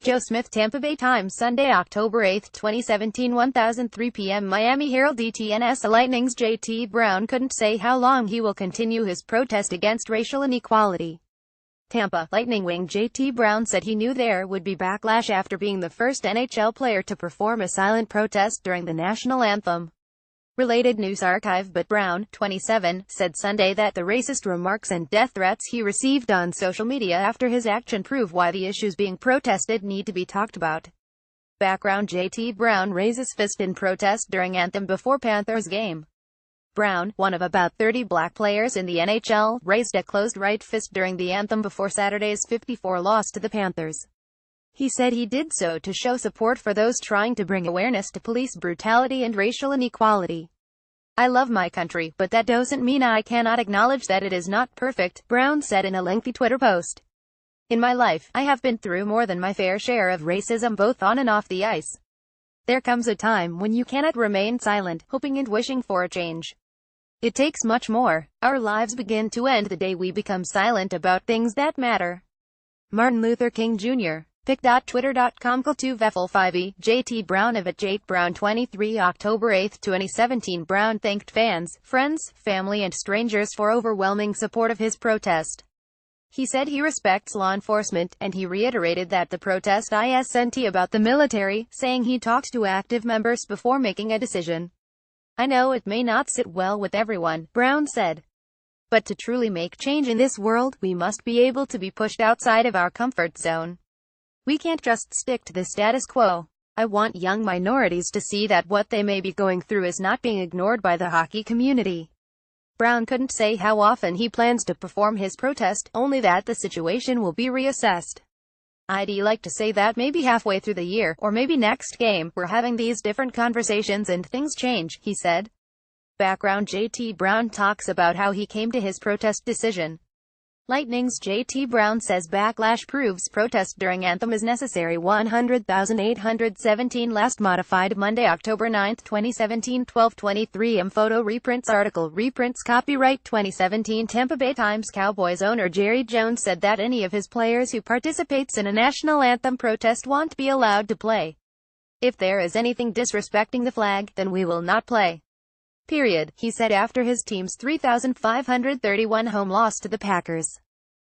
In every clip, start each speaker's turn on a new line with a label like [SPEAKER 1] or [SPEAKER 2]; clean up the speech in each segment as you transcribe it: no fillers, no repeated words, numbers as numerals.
[SPEAKER 1] Joe Smith, Tampa Bay Times, Sunday, October 8, 2017, 1:03 p.m. Miami HeraldTNS. The Lightning's J.T. Brown couldn't say how long he will continue his protest against racial inequality. Tampa. Lightning wing J.T. Brown said he knew there would be backlash after being the first NHL player to perform a silent protest during the national anthem. Related news archive. But Brown, 27, said Sunday that the racist remarks and death threats he received on social media after his action prove why the issues being protested need to be talked about. Background: J.T. Brown raises fist in protest during anthem before Panthers game. Brown, one of about 30 black players in the NHL, raised a closed right fist during the anthem before Saturday's 54 loss to the Panthers. He said he did so to show support for those trying to bring awareness to police brutality and racial inequality. "I love my country, but that doesn't mean I cannot acknowledge that it is not perfect," Brown said in a lengthy Twitter post. "In my life, I have been through more than my fair share of racism both on and off the ice. There comes a time when you cannot remain silent, hoping and wishing for a change. It takes much more. Our lives begin to end the day we become silent about things that matter." Martin Luther King Jr. pic.twitter.com/2vefl5e J.T. Brown of @JTBrown23 October 8, 2017. Brown thanked fans, friends, family and strangers for overwhelming support of his protest. He said he respects law enforcement, and he reiterated that the protest isn't about the military, saying he talked to active members before making a decision. "I know it may not sit well with everyone," Brown said. "But to truly make change in this world, we must be able to be pushed outside of our comfort zone. We can't just stick to the status quo. I want young minorities to see that what they may be going through is not being ignored by the hockey community." Brown couldn't say how often he plans to perform his protest, only that the situation will be reassessed. "I'd like to say that maybe halfway through the year, or maybe next game, we're having these different conversations and things change," he said. Background: J.T. Brown talks about how he came to his protest decision. Lightning's J.T. Brown says backlash proves protest during anthem is necessary. 100,817 last modified Monday, October 9, 2017, 12:23 am. Photo reprints article. Reprints copyright 2017 Tampa Bay Times. Cowboys owner Jerry Jones said that any of his players who participates in a national anthem protest won't be allowed to play. "If there is anything disrespecting the flag, then we will not play. Period," he said after his team's 3,531 home loss to the Packers.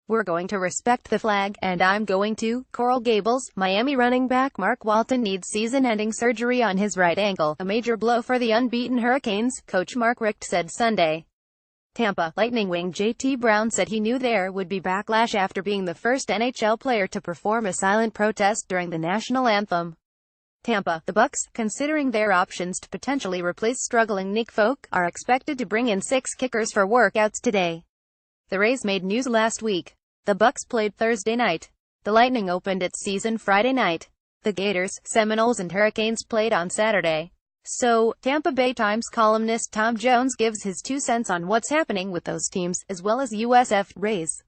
[SPEAKER 1] "We're going to respect the flag, and I'm going to." Coral Gables, Miami running back Mark Walton needs season-ending surgery on his right ankle, a major blow for the unbeaten Hurricanes, coach Mark Richt said Sunday. Tampa. Lightning wing J.T. Brown said he knew there would be backlash after being the first NHL player to perform a silent protest during the national anthem. Tampa. The Bucks, considering their options to potentially replace struggling Nick Folk, are expected to bring in 6 kickers for workouts today. The Rays made news last week. The Bucks played Thursday night. The Lightning opened its season Friday night. The Gators, Seminoles and Hurricanes played on Saturday. So, Tampa Bay Times columnist Tom Jones gives his 2 cents on what's happening with those teams, as well as USF Rays.